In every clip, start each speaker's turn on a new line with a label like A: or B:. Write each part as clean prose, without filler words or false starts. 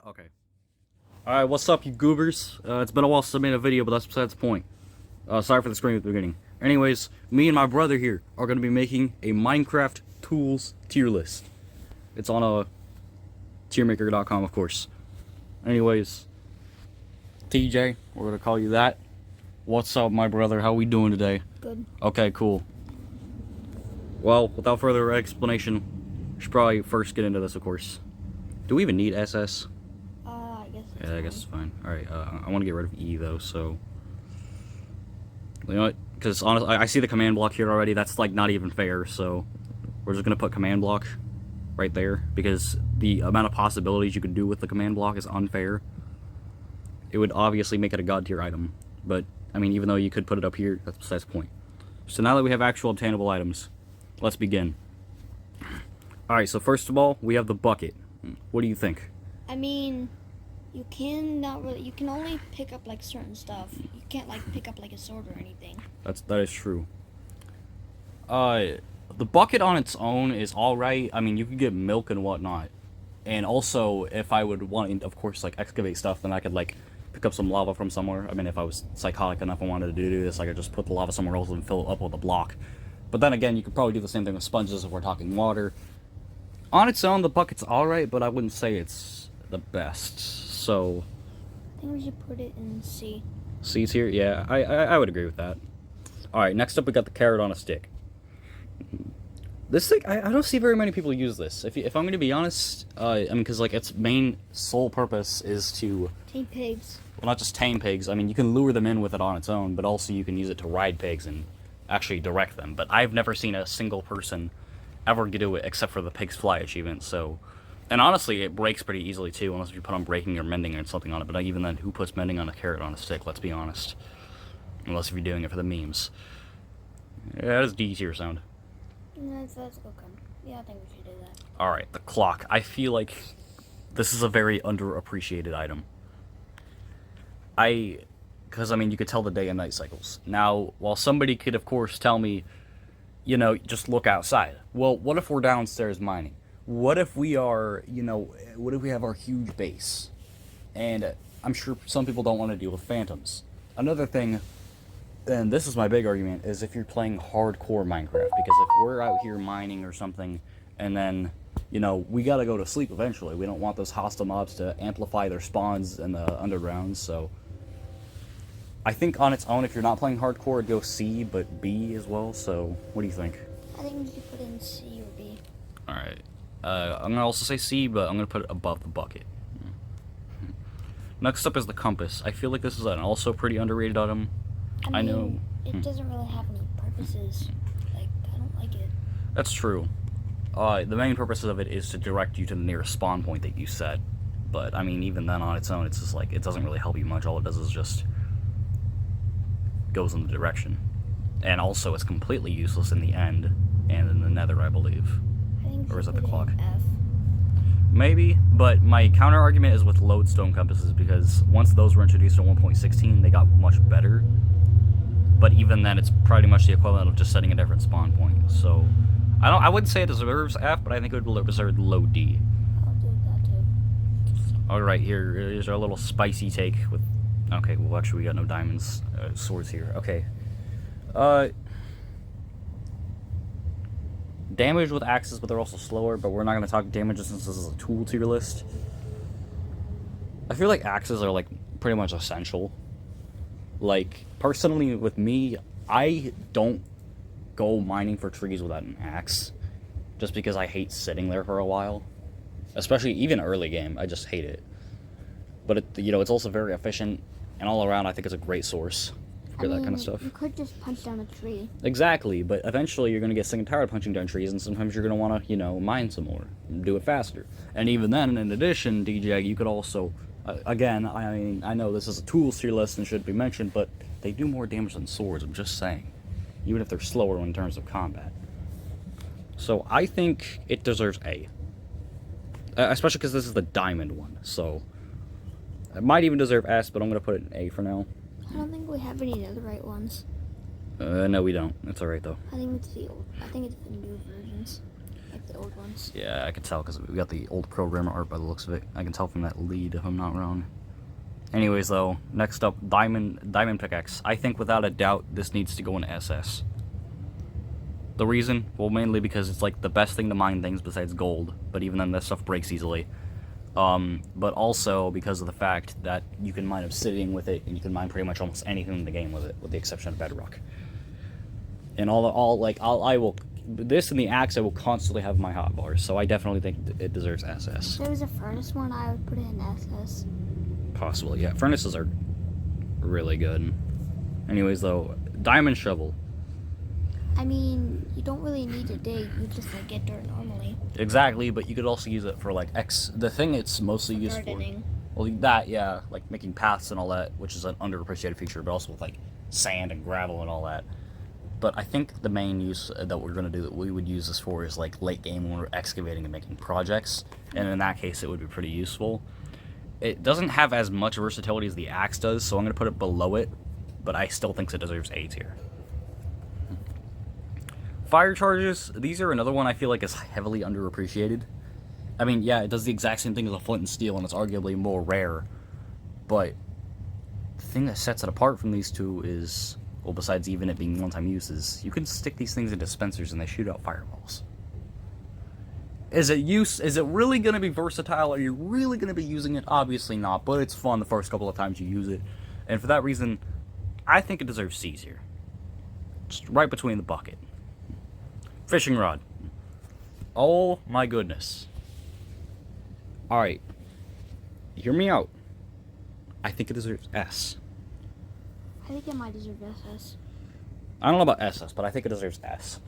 A: Okay. Alright, what's up, you goobers? It's been a while since I made a video, but that's besides the point. Sorry for the scream at the beginning. Anyways, me and my brother here are going to be making a Minecraft tools tier list. It's on tiermaker.com, of course. Anyways, TJ, we're going to call you that. What's up, my brother? How we doing today?
B: Good.
A: Okay, cool. Well, without further explanation, we should probably first get into this, of course. Do we even need SS?
B: I guess.
A: Yeah, I guess it's fine. Alright, I want to get rid of E, though, so... You know what? Because, honestly, I see the command block here already. That's, like, not even fair, so... We're just going to put command block right there, because the amount of possibilities you can do with the command block is unfair. It would obviously make it a god tier item, but, I mean, even though you could put it up here, that's besides the point. So now that we have actual obtainable items, let's begin. Alright, so first of all, we have the bucket. What do you think?
B: I mean, you can only pick up like certain stuff. You can't like pick up like a sword or anything.
A: That is true. The bucket on its own is alright. I mean, you could get milk and whatnot. And also, if I would want, of course, like, excavate stuff, then I could, like, pick up some lava from somewhere. I mean, if I was psychotic enough and wanted to do this, I could just put the lava somewhere else and fill it up with a block. But then again, you could probably do the same thing with sponges if we're talking water. On its own, the bucket's alright, but I wouldn't say it's the best. So...
B: I think we should put it in C.
A: C's here? Yeah, I would agree with that. Alright, next up we got the carrot on a stick. This thing, I don't see very many people use this. If I'm going to be honest, I mean, because, like, its main sole purpose is to...
B: Tame pigs.
A: Well, not just tame pigs. I mean, you can lure them in with it on its own, but also you can use it to ride pigs and actually direct them. But I've never seen a single person ever do it except for the pigs fly achievement, so... And honestly, it breaks pretty easily, too, unless you put on breaking or mending or something on it. But even then, who puts mending on a carrot on a stick, let's be honest. Unless if you're doing it for the memes. Yeah, that is D tier sound.
B: Let's go come. Yeah, I think we should do that.
A: Alright, the clock. I feel like this is a very underappreciated item. Because, I mean, you could tell the day and night cycles. Now, while somebody could, of course, tell me, you know, just look outside. Well, what if we're downstairs mining? What if we are, you know, what if we have our huge base? And I'm sure some people don't want to deal with phantoms. Another thing, and this is my big argument, is if you're playing hardcore Minecraft. Because if we're out here mining or something, and then, you know, we gotta go to sleep eventually. We don't want those hostile mobs to amplify their spawns in the underground, so... I think on its own, if you're not playing hardcore, it'd go C, but B as well, so what do you think?
B: I think we should put in C or B.
A: Alright. I'm going to also say C, but I'm going to put it above the bucket. Next up is the compass. I feel like this is an also pretty underrated item.
B: I
A: know...
B: mean, it doesn't really have any purposes. Like, I don't like it.
A: That's true. The main purpose of it is to direct you to the nearest spawn point that you set. But, I mean, even then on its own, it's just like, it doesn't really help you much. All it does is just... goes in the direction. And also, it's completely useless in the end, and in the nether, I believe. Or is that the clock?
B: F.
A: Maybe, but my counter argument is with lodestone compasses, because once those were introduced in 1.16, they got much better. But even then, it's pretty much the equivalent of just setting a different spawn point. So, I wouldn't say it deserves F, but I think it would deserve low D.
B: I'll do that too.
A: Alright, here's our little spicy take with... Okay, well, actually, we got no diamonds, swords here. Okay. Damage with axes, but they're also slower, but we're not going to talk damage since this is a tool tier list. I feel like axes are, like, pretty much essential. Like, personally, with me, I don't go mining for trees without an axe. Just because I hate sitting there for a while. Especially, even early game, I just hate it. But, it's also very efficient, and all around, I think it's a great source for that kind of stuff.
B: You could just punch down a tree.
A: Exactly, but eventually you're going to get sick and tired of punching down trees, and sometimes you're going to want to, mine some more, and do it faster. And even then, in addition, DJ, you could also, again, I mean, I know this is a tools tier list and should be mentioned, but they do more damage than swords, I'm just saying. Even if they're slower in terms of combat. So, I think it deserves A. Especially because this is the diamond one, so... It might even deserve S, but I'm going to put it in A for now.
B: I don't think we have any netherite ones.
A: No, we don't. It's alright, though.
B: I think it's the new versions. like the old ones.
A: Yeah, I can tell because we got the old programmer art by the looks of it. I can tell from that lead if I'm not wrong. Anyways, though, next up, diamond pickaxe. I think without a doubt this needs to go in SS. The reason? Well, mainly because it's like the best thing to mine things besides gold, but even then that stuff breaks easily. But also because of the fact that you can mine obsidian with it, and you can mine pretty much almost anything in the game with it, with the exception of bedrock. And I will, this and the axe I will constantly have my hotbars, so I definitely think it deserves SS.
B: If there was a furnace one, I would put it in SS.
A: Possibly, yeah. Furnaces are really good. Anyways, though, diamond shovel.
B: I mean, you don't really need to dig. You just like get dirt normally.
A: Exactly, but you could also use it for like the thing it's mostly used
B: Gardening.
A: for. Well, that, yeah, like making paths and all that, which is an underappreciated feature, but also with like sand and gravel and all that. But I think the main use that we're going to do that we would use this for is like late game when we're excavating and making projects, and in that case it would be pretty useful. It doesn't have as much versatility as the axe does, so I'm going to put it below it, but I still think it deserves A tier. Fire charges, these are another one I feel like is heavily underappreciated. I mean, yeah, it does the exact same thing as a flint and steel, and it's arguably more rare, but the thing that sets it apart from these two is, well, besides even it being one-time uses, you can stick these things in dispensers and they shoot out fireballs. Is it really going to be versatile? Are you really going to be using it? Obviously not, but it's fun the first couple of times you use it. And for that reason, I think it deserves C's here. Just right between the bucket. Fishing rod. Oh my goodness. Alright. Hear me out. I think it deserves S.
B: I think it might deserve SS.
A: I don't know about SS, but I think it deserves S.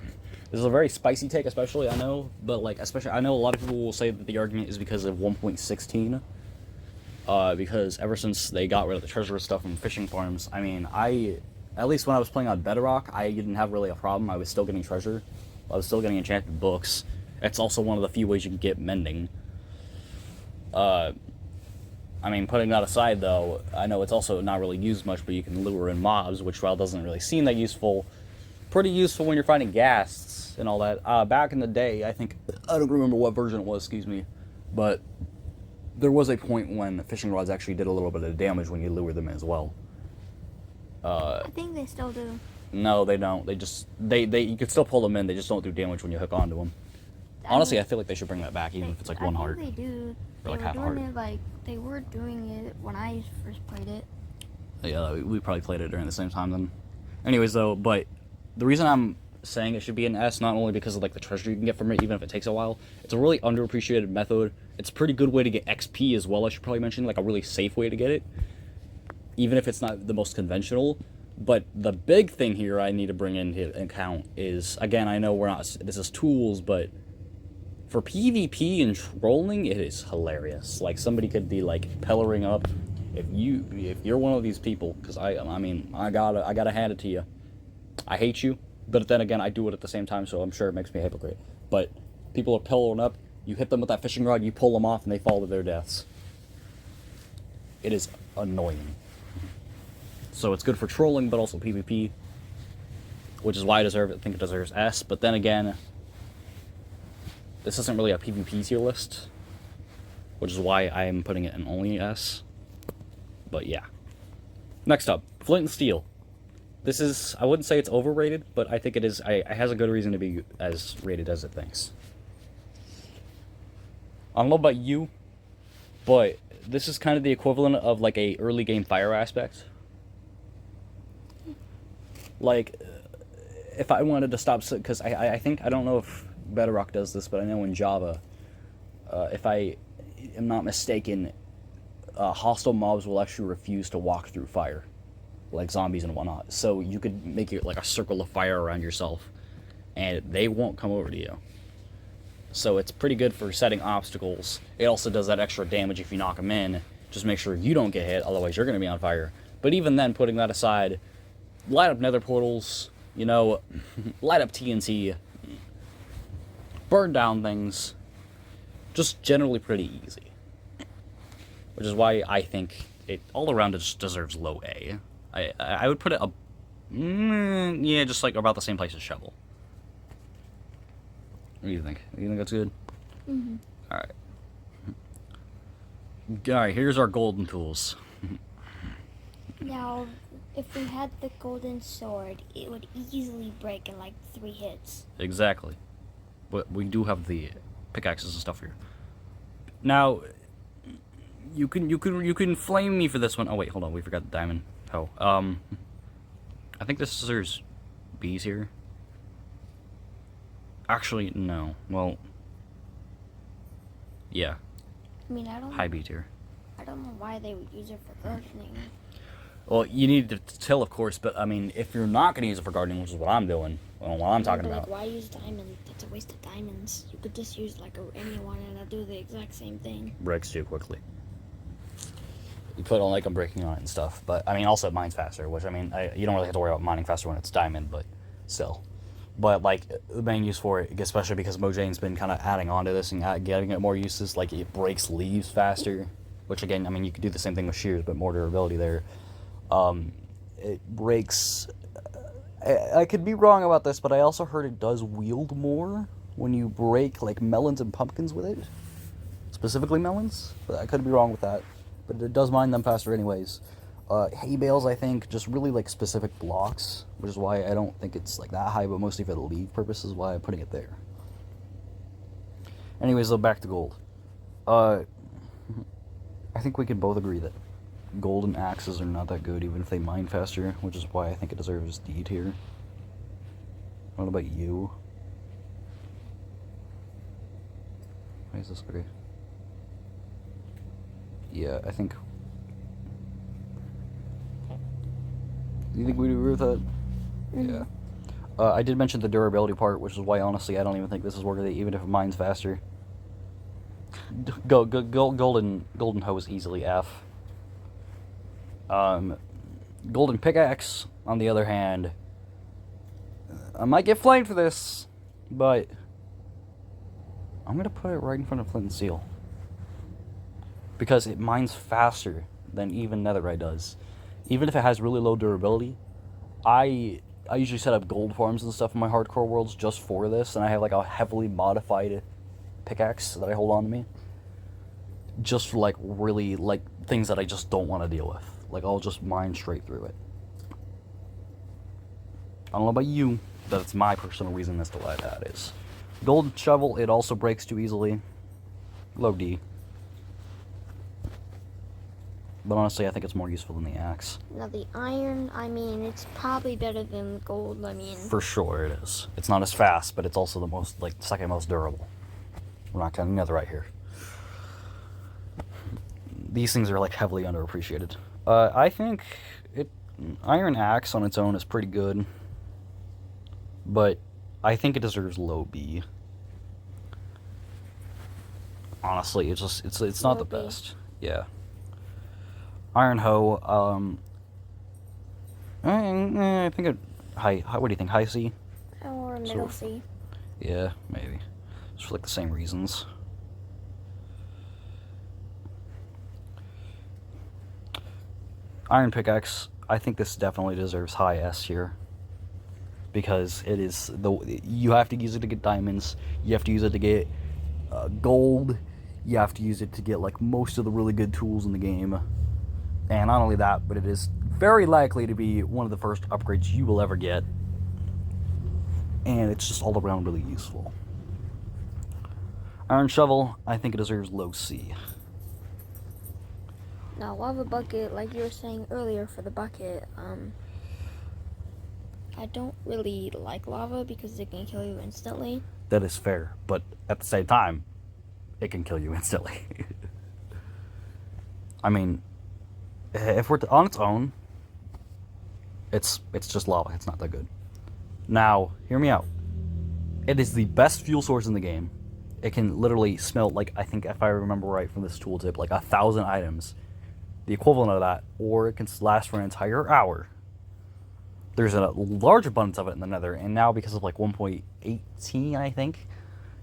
A: This is a very spicy take, especially, I know, but like, especially, I know a lot of people will say that the argument is because of 1.16, because ever since they got rid of the treasure stuff from fishing farms, I mean, at least when I was playing on Bedrock, I didn't have really a problem. I was still getting treasure. I was still getting enchanted books. It's also one of the few ways you can get mending. I mean, putting that aside, though, I know it's also not really used much, but you can lure in mobs, which, while doesn't really seem that useful, pretty useful when you're finding ghasts and all that. Back in the day, I don't remember what version it was, excuse me, but there was a point when fishing rods actually did a little bit of damage when you lure them in as well.
B: I think they still do.
A: No, they don't. You can still pull them in, they just don't do damage when you hook onto them. Honestly, I feel like they should bring that back, even if it's like one heart.
B: I think they do.
A: Or like
B: They
A: half a
B: were
A: heart.
B: doing it like they were doing it when I first played it.
A: Yeah, we probably played it during the same time then. Anyways, though, but the reason I'm saying it should be an S, not only because of like the treasure you can get from it, even if it takes a while, it's a really underappreciated method. It's a pretty good way to get XP as well, I should probably mention, like a really safe way to get it, even if it's not the most conventional. But the big thing here I need to bring into account is, again, I know this is tools, but for PvP and trolling, it is hilarious. Like, somebody could be like pellaring up. If you're one of these people, because I mean, I gotta hand it to you. I hate you, but then again, I do it at the same time, so I'm sure it makes me a hypocrite. But people are pellaring up, you hit them with that fishing rod, you pull them off, and they fall to their deaths. It is annoying. So it's good for trolling, but also PvP, which is why I think it deserves S. But then again, this isn't really a PvP tier list, which is why I am putting it in only S. But yeah. Next up, flint and steel. This is, I wouldn't say it's overrated, but I think it is. It has a good reason to be as rated as it thinks. I don't know about you, but this is kind of the equivalent of like a early game fire aspect. Like, if I wanted to stop, because I think, I don't know if Bedrock does this, but I know in Java, if I am not mistaken, hostile mobs will actually refuse to walk through fire, like zombies and whatnot. So you could make it like a circle of fire around yourself, and they won't come over to you. So it's pretty good for setting obstacles. It also does that extra damage if you knock them in. Just make sure you don't get hit, otherwise you're going to be on fire. But even then, putting that aside, light up nether portals, you know, light up TNT, burn down things, just generally pretty easy. Which is why I think it, all around, it just deserves low A. I would put it up, yeah, just like about the same place as shovel. What do you think? You think that's good?
B: Mm-hmm.
A: Alright. Alright, here's our golden tools.
B: Now, if we had the golden sword, it would easily break in like 3 hits.
A: Exactly. But we do have the pickaxes and stuff here. Now, you can flame me for this one. Oh wait, hold on, we forgot the diamond. Oh, I think this there's bees here. Actually, no. Well, yeah.
B: I mean, I don't.
A: High bee tier.
B: I don't know why they would use it for gardening.
A: Well, you need to till, of course, but I mean, if you're not going to use it for gardening, which is what I'm doing, well, what I'm talking about.
B: Like, why use diamonds? That's a waste of diamonds. You could just use like any one and it'll do the exact same thing.
A: Breaks too quickly. You put on like I'm breaking on it and stuff, but I mean, also it mines faster, which I mean, you don't really have to worry about mining faster when it's diamond, but still. But like the main use for it, especially because Mojane's been kind of adding on to this and getting it more uses, like it breaks leaves faster, which again, I mean, you could do the same thing with shears, but more durability there. It breaks. I could be wrong about this, but I also heard it does wield more when you break like melons and pumpkins with it, specifically melons. But I could be wrong with that. But it does mine them faster anyways. Hay bales, I think, just really like specific blocks, which is why I don't think it's like that high, but mostly for the leave purposes, why I'm putting it there. Anyways, though, back to gold. I think we can both agree that golden axes are not that good, even if they mine faster, which is why I think it deserves D tier. What about you? Why is this okay? Yeah, I think. Do you think we'd agree with that?
B: Mm-hmm.
A: Yeah. I did mention the durability part, which is why honestly I don't even think this is worth it, even if it mines faster. Golden hoe is easily F. Golden pickaxe, on the other hand, I might get flamed for this, but I'm gonna put it right in front of flint and steel because it mines faster than even netherite does. Even if it has really low durability, I usually set up gold farms and stuff in my hardcore worlds just for this, and I have like a heavily modified pickaxe that I hold on to me, just for like really like things that I just don't want to deal with. Like I'll just mine straight through it. I don't know about you, but it's my personal reason as to why that is. Golden shovel, it also breaks too easily. Low D. But honestly, I think it's more useful than the axe.
B: Now the iron, I mean, it's probably better than gold. I mean,
A: For sure it is. It's not as fast, but it's also the most, like, second most durable. We're not counting netherite here. These things are, like, heavily underappreciated. I think iron axe on its own is pretty good, but I think it deserves low B. Honestly, it's not the best. Yeah. Iron hoe, I think it what do you think, high C?
B: or middle C.
A: Yeah, maybe. Just for like the same reasons. Iron pickaxe, I think this definitely deserves high S here. Because it is you have to use it to get diamonds, you have to use it to get gold, you have to use it to get like most of the really good tools in the game. And not only that, but it is very likely to be one of the first upgrades you will ever get. And it's just all around really useful. Iron shovel, I think it deserves low C.
B: Now lava bucket, like you were saying earlier for the bucket, I don't really like lava because it can kill you instantly.
A: That is fair, but at the same time, it can kill you instantly. I mean, if we're on its own, it's just lava. It's not that good. Now, hear me out. It is the best fuel source in the game. It can literally smelt, like, I think if I remember right from this tooltip, like 1,000 items. The equivalent of that, or it can last for an entire hour. There's a large abundance of it in the nether, and now because of like 1.18, I think,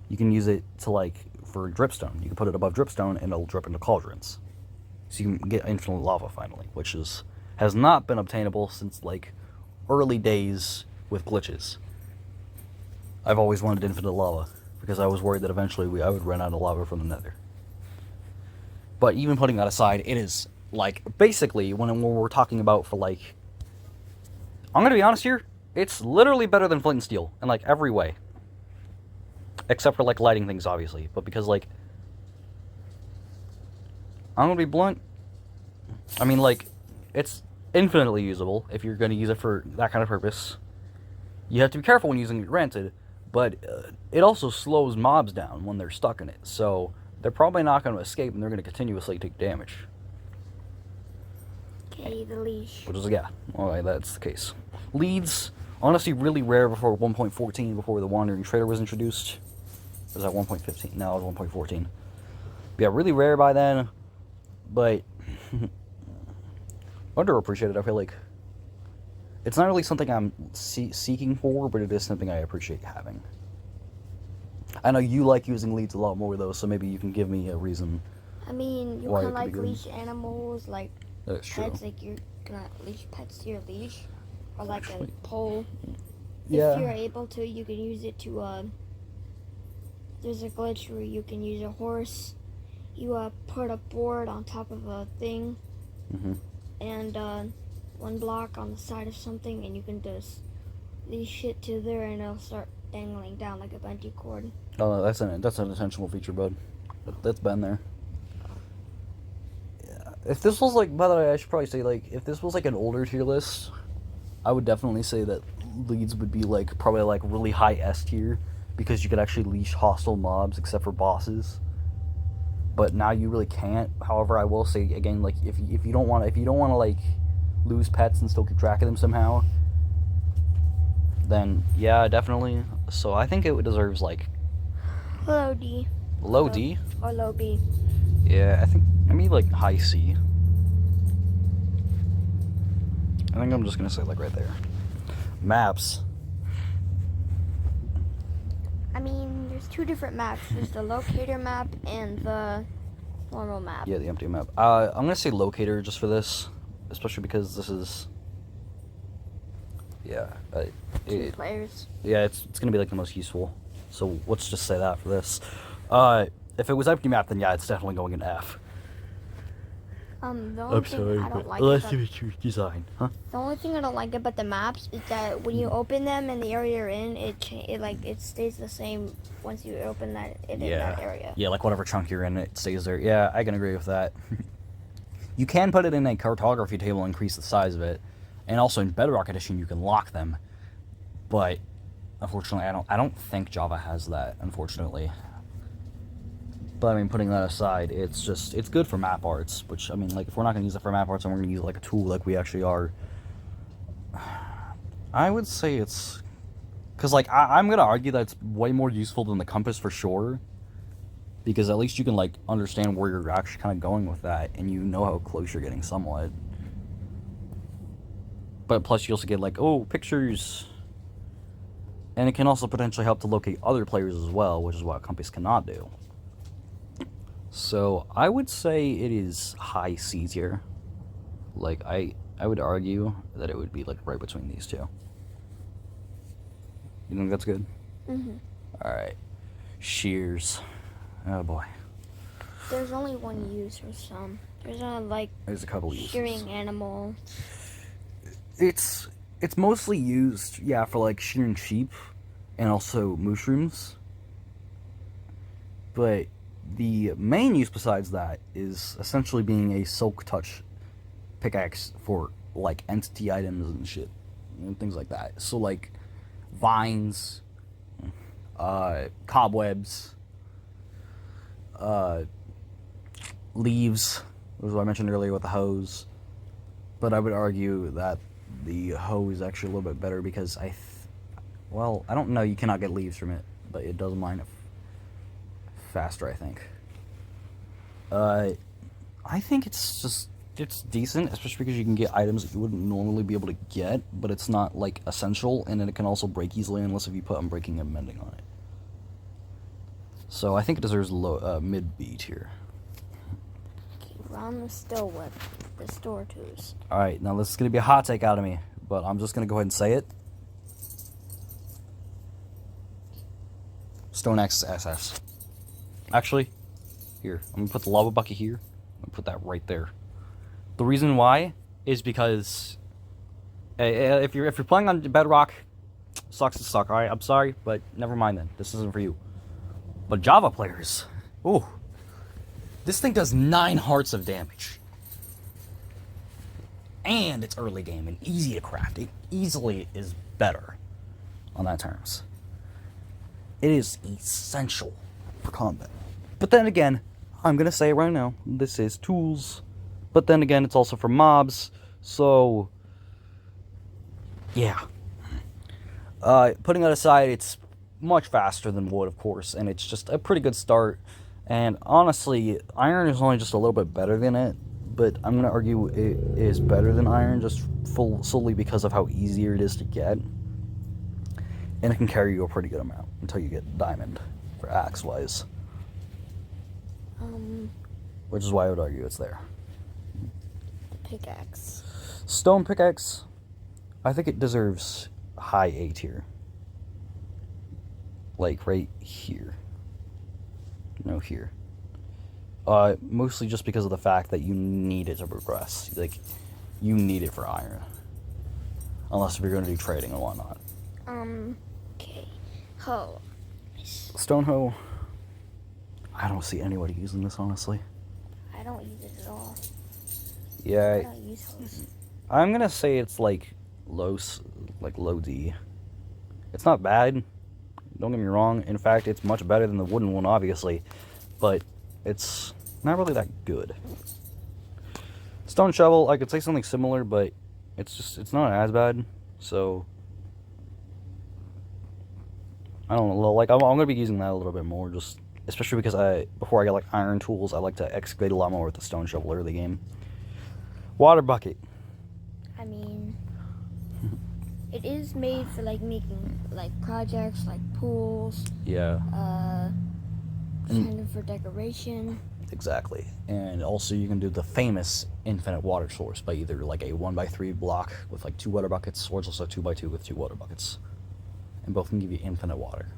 A: you can use it to like for dripstone. You can put it above dripstone and it'll drip into cauldrons. So you can get infinite lava finally, which has not been obtainable since like early days with glitches. I've always wanted infinite lava. because I was worried that eventually I would run out of lava from the nether. But even putting that aside, it is, like, basically, when we're talking about for, like, I'm gonna be honest here, it's literally better than flint and steel in, like, every way. Except for, like, lighting things, obviously. But because, like, I'm gonna be blunt, I mean, like, it's infinitely usable if you're gonna use it for that kind of purpose. You have to be careful when using it, granted, but it also slows mobs down when they're stuck in it, so they're probably not going to escape, and they're going to continuously take damage.
B: Okay, the leash.
A: Which is, yeah, alright, that's the case. Leads, honestly, really rare before 1.14, before the Wandering Trader was introduced. Was that 1.15? No, it was 1.14. Yeah, really rare by then, but underappreciated, I feel like. It's not really something I'm seeking for, but it is something I appreciate having. I know you like using leads a lot more, though, so maybe you can give me a reason.
B: I mean, you
A: why
B: can
A: it could
B: like
A: be good.
B: leash animals, like
A: That's true.
B: pets, like you're gonna leash pets to your leash, or like a pole.
A: Yeah.
B: If you're able to, you can use it to. There's a glitch where you can use a horse. You put a board on top of a thing, and one block on the side of something, and you can just leash it to there, and it'll start dangling down like a bungee cord.
A: Oh, that's an intentional feature, bud. That's been there. Yeah. If this was like, by the way, I should probably say, like, if this was like an older tier list, I would definitely say that leads would be like probably like really high S tier, because you could actually leash hostile mobs except for bosses. But now you really can't. However, I will say again, like, if you don't want to like lose pets and still keep track of them somehow, then yeah, definitely. So I think it deserves like
B: Low D.
A: low D
B: Or low B.
A: Yeah, I think maybe like high C. I think I'm just gonna say like right there. Maps.
B: I mean, there's two different maps. There's the locator map and the normal map.
A: Yeah, the empty map. I'm gonna say locator just for this, especially because this is. Yeah.
B: Two players.
A: Yeah, it's gonna be like the most useful. So let's just say that for this. If it was empty map, then yeah, it's definitely going in F.
B: The only thing I don't like
A: let's
B: about,
A: do it design, huh?
B: the only thing I don't like about the maps is that when you open them in the area you're in, it stays the same once you open that in that area.
A: Yeah, like whatever chunk you're in, it stays there. Yeah, I can agree with that. You can put it in a cartography table and increase the size of it, and also in Bedrock Edition you can lock them. But unfortunately, I don't think Java has that. Unfortunately. But I mean, putting that aside, it's good for map arts, which, I mean, like, if we're not going to use it for map arts and we're going to use it like a tool like we actually are, I would say it's, because, like, I'm going to argue that it's way more useful than the compass for sure, because at least you can, like, understand where you're actually kind of going with that, and you know how close you're getting somewhat. But plus you also get, like, oh, pictures, and it can also potentially help to locate other players as well, which is what a compass cannot do. So I would say it is high C tier. Like, I would argue that it would be like right between these two. You think that's good? Alright. Shears. Oh boy.
B: There's only one use for some. There's
A: a couple uses.
B: Shearing animal.
A: It's mostly used, yeah, for like shearing sheep and also mushrooms. But the main use besides that is essentially being a silk touch pickaxe for like entity items and shit and things like that. So like vines, cobwebs, leaves, was what I mentioned earlier with the hose. But I would argue that the hoe is actually a little bit better because well, I don't know, you cannot get leaves from it, but it does mine faster, I think. I think it's decent, especially because you can get items that you wouldn't normally be able to get, but it's not like essential, and then it can also break easily unless if you put unbreaking and mending on it. So I think it deserves mid B tier.
B: Okay, we're on the still with the store tools.
A: Alright, now this is gonna be a hot take out of me, but I'm just gonna go ahead and say it. Stone axe is SS. Actually, here, I'm gonna put the lava bucket here. I'm gonna put that right there. The reason why is because if you're playing on Bedrock, sucks to suck. All right, I'm sorry, but never mind then. This isn't for you. But Java players, ooh, this thing does 9 hearts of damage, and it's early game and easy to craft. It easily is better on that terms. It is essential for combat. But then again, I'm gonna say it right now, this is tools. But then again, it's also for mobs, so yeah. Putting that aside, it's much faster than wood, of course, and it's just a pretty good start. And honestly, iron is only just a little bit better than it, but I'm gonna argue it is better than iron just solely because of how easier it is to get. And it can carry you a pretty good amount until you get diamond for axe-wise. Which is why I would argue it's there.
B: Pickaxe.
A: Stone pickaxe, I think it deserves high A tier. Like right here. No, here. Mostly just because of the fact that you need it to progress. Like, you need it for iron. Unless if you're going to do trading and whatnot.
B: Okay. Hoe.
A: Stone hoe. I don't see anybody using this, honestly.
B: I don't use it at all.
A: Yeah.
B: I don't use hoes.
A: I'm gonna say it's like low D. It's not bad. Don't get me wrong. In fact, it's much better than the wooden one, obviously. But it's not really that good. Stone shovel, I could say something similar, but it's not as bad. So I don't know. Like I'm gonna be using that a little bit more, just especially because before I get like iron tools, I like to excavate a lot more with the stone shovel early game. Water bucket.
B: I mean, it is made for like making like projects, like pools.
A: Yeah.
B: Kind of for decoration.
A: Exactly. And also you can do the famous infinite water source by either like a 1x3 block with like 2 water buckets, or it's also 2x2 with 2 water buckets. And both can give you infinite water.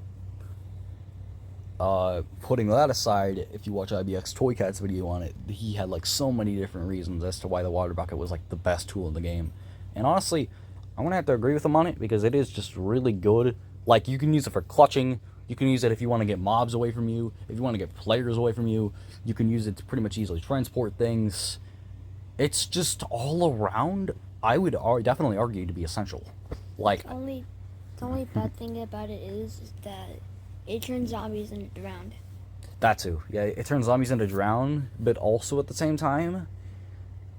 A: Putting that aside, if you watch IBX Toycat's video on it, he had like so many different reasons as to why the water bucket was like the best tool in the game. And honestly, I'm gonna have to agree with him on it because it is just really good. Like, you can use it for clutching. You can use it if you want to get mobs away from you. If you want to get players away from you, you can use it to pretty much easily transport things. It's just all around, I would definitely argue, to be essential. Like,
B: The only bad thing about it is that it turns zombies into drowned.
A: that too. Yeah, it turns zombies into drown, but also at the same time,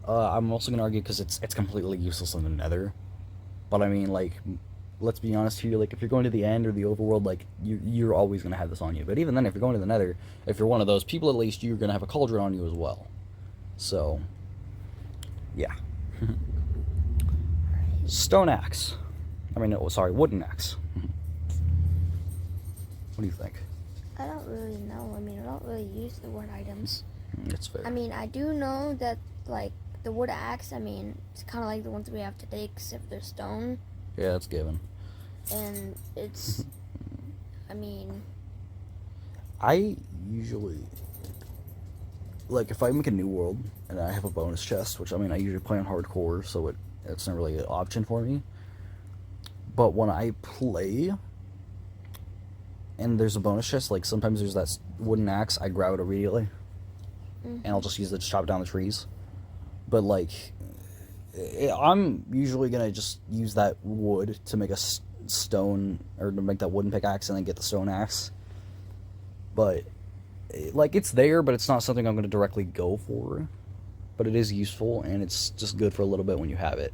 A: I'm also gonna argue because it's completely useless in the Nether. But I mean, like, let's be honest here. Like, if you're going to the end or the overworld, like you're always gonna have this on you. But even then, if you're going to the Nether, if you're one of those people, at least you're gonna have a cauldron on you as well. So, yeah. Stone axe. I mean, no, sorry, wooden axe. What do you think?
B: I don't really know. I mean, I don't really use the wood items.
A: That's fair.
B: I mean, I do know that, like, the wood axe, I mean, it's kind of like the ones we have today, except they're stone.
A: Yeah, that's given.
B: And it's, I mean...
A: I usually, like, if I make a new world and I have a bonus chest, which, I mean, I usually play on hardcore, so it's not really an option for me. But when I play and there's a bonus chest, like, sometimes there's that wooden axe, I grab it immediately. And I'll just use it to chop down the trees. But, like, I'm usually gonna just use that wood to make a stone, or to make that wooden pickaxe and then get the stone axe. But, like, it's there, but it's not something I'm gonna directly go for. But it is useful, and it's just good for a little bit when you have it.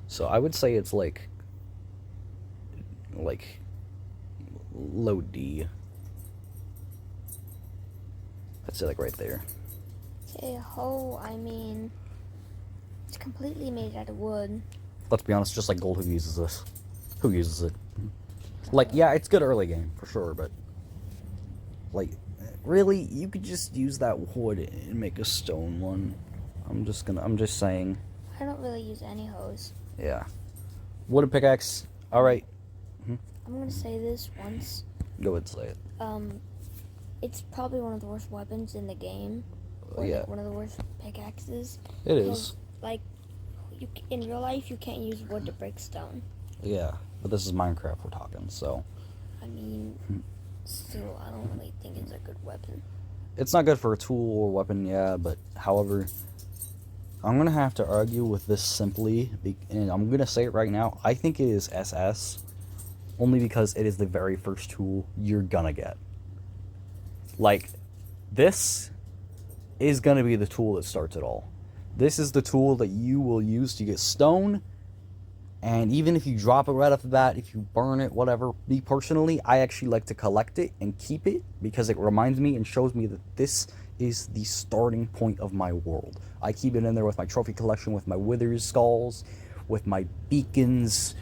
A: So I would say it's like low D. I'd say like right there.
B: Okay, hoe, I mean, it's completely made out of wood.
A: Let's be honest, just like gold, who uses this? Who uses it? Like, yeah, it's good early game, for sure, but like, really, you could just use that wood and make a stone one. I'm just saying.
B: I don't really use any hoes.
A: Yeah. Wooden pickaxe, alright.
B: I'm gonna say this once.
A: Go ahead and say it.
B: It's probably one of the worst weapons in the game. Or
A: Yeah.
B: like one of the worst pickaxes.
A: It is.
B: Because, like, in real life, you can't use wood to break stone.
A: Yeah, but this is Minecraft we're talking, so.
B: I mean, still, I don't really think it's a good weapon.
A: It's not good for a tool or weapon, yeah, but however, I'm going to have to argue with this simply, and I'm going to say it right now. I think it is SS, only because it is the very first tool you're going to get. Like, this is going to be the tool that starts it all. This is the tool that you will use to get stone, and even if you drop it right off the bat, if you burn it, whatever, me personally, I actually like to collect it and keep it because it reminds me and shows me that this is the starting point of my world. I keep it in there with my trophy collection, with my withers skulls, with my beacons,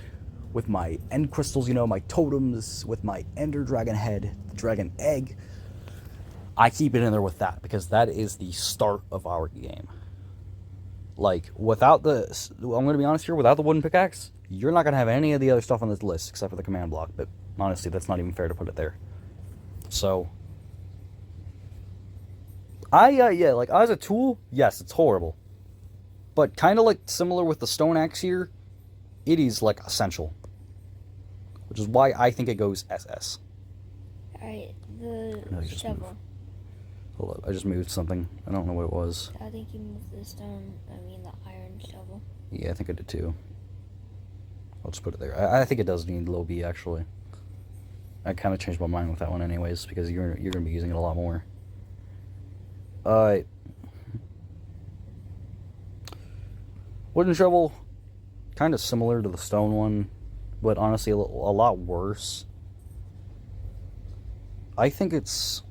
A: with my end crystals, you know, my totems, with my ender dragon head, the dragon egg. I keep it in there with that because that is the start of our game. Like, without the, I'm going to be honest here, without the wooden pickaxe, you're not going to have any of the other stuff on this list except for the command block, but honestly, that's not even fair to put it there. So, yeah, like, as a tool, yes, it's horrible. But kind of like similar with the stone axe here, it is, like, essential. Which is why I think it goes SS.
B: Alright, the shovel.
A: Hold up, I just moved something. I don't know what it was.
B: I think you moved the iron shovel.
A: Yeah, I think I did too. I'll just put it there. I think it does need low B, actually. I kind of changed my mind with that one anyways, because you're going to be using it a lot more. Wooden shovel, kind of similar to the stone one, but honestly a lot worse. I think it's...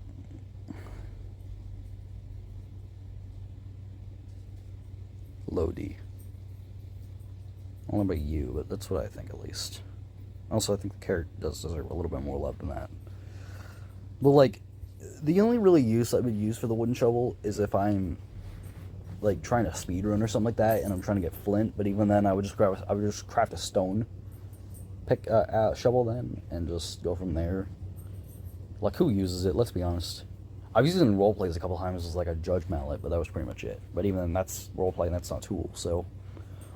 A: low D. I don't know about you, but that's what I think at least. Also, I think the character does deserve a little bit more love than that. But, like, the only really use I would use for the wooden shovel is if I'm, like, trying to speedrun or something like that, and I'm trying to get flint, but even then I would just craft a stone shovel then, and just go from there. Like, who uses it? Let's be honest. I've used it in roleplays a couple times as like a judge mallet, but that was pretty much it. But even then, that's roleplay and that's not tool. So,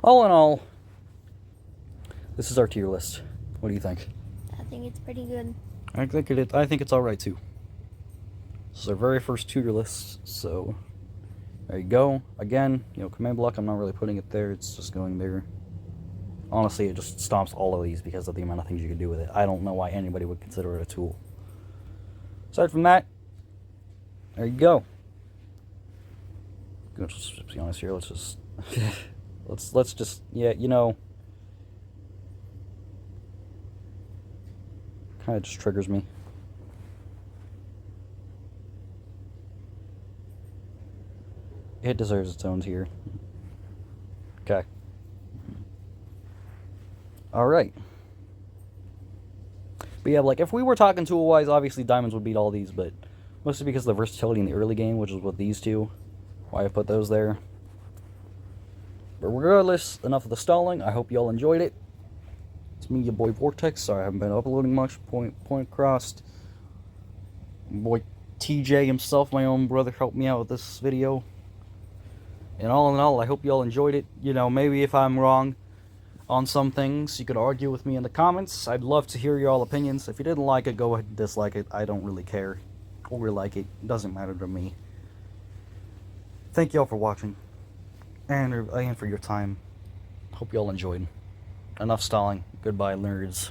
A: all in all, this is our tier list. What do you think?
B: I think it's pretty good.
A: I think it's all right too. This is our very first tier list. So, there you go. Again, you know, command block. I'm not really putting it there. It's just going there. Honestly, it just stomps all of these because of the amount of things you can do with it. I don't know why anybody would consider it a tool. Aside from that, there you go. Let's be honest here. Let's just let's just, yeah, you know, kind of just triggers me. It deserves its own tier. Okay. All right. But yeah, like if we were talking tool wise, obviously diamonds would beat all these, but mostly because of the versatility in the early game, which is with these two. Why I put those there. But regardless, enough of the stalling. I hope y'all enjoyed it. It's me, your boy Vortex. Sorry I haven't been uploading much. Point crossed. Boy TJ himself, my own brother, helped me out with this video. And all in all, I hope y'all enjoyed it. You know, maybe if I'm wrong on some things, you could argue with me in the comments. I'd love to hear y'all opinions. If you didn't like it, go ahead and dislike it. I don't really care. Or like it. Doesn't matter to me. Thank y'all for watching. And for your time. Hope y'all enjoyed. Enough stalling. Goodbye, nerds.